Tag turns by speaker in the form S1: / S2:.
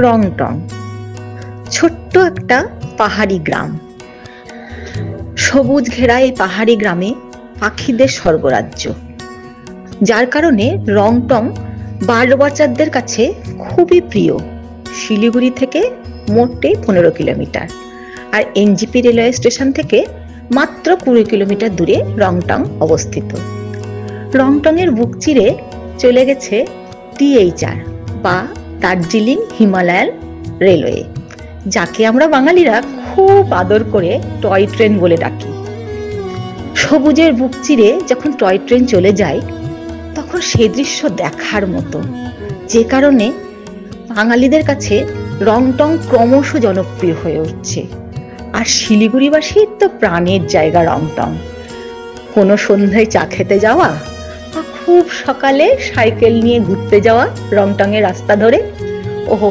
S1: রংটং ছোট্ট একটা পাহাড়ি গ্রাম। সবুজ ঘেরা এই পাহাড়ি গ্রামে পাখিদের স্বর্গরাজ্য, যার কারণে রংটং বারবাচারদের কাছে খুবই প্রিয়। শিলিগুড়ি থেকে মোটে 15 কিলোমিটার, আর এনজিপি রেলওয়ে স্টেশন থেকে মাত্র 20 কিলোমিটার দূরে রংটং অবস্থিত। রংটং এর বুক চিরে চলে গেছে THR বা দার্জিলিং হিমালয়ান রেলওয়ে, যাকে আমরা বাঙালিরা খুব আদর করে টয় ট্রেন বলে ডাকি। সবুজের বুক চিরে যখন টয় ট্রেন চলে যায়, তখন সে দৃশ্য দেখার মতো, যে কারণে বাঙালিদের কাছে রংটং ক্রমশ জনপ্রিয় হয়ে উঠছে। আর শিলিগুড়িবাসীর তো প্রাণের জায়গা রংটং। কোনো সন্ধ্যায় চা খেতে যাওয়া বা খুব সকালে সাইকেল নিয়ে ঘুরতে যাওয়া রংটং এর রাস্তা ধরে, ওহো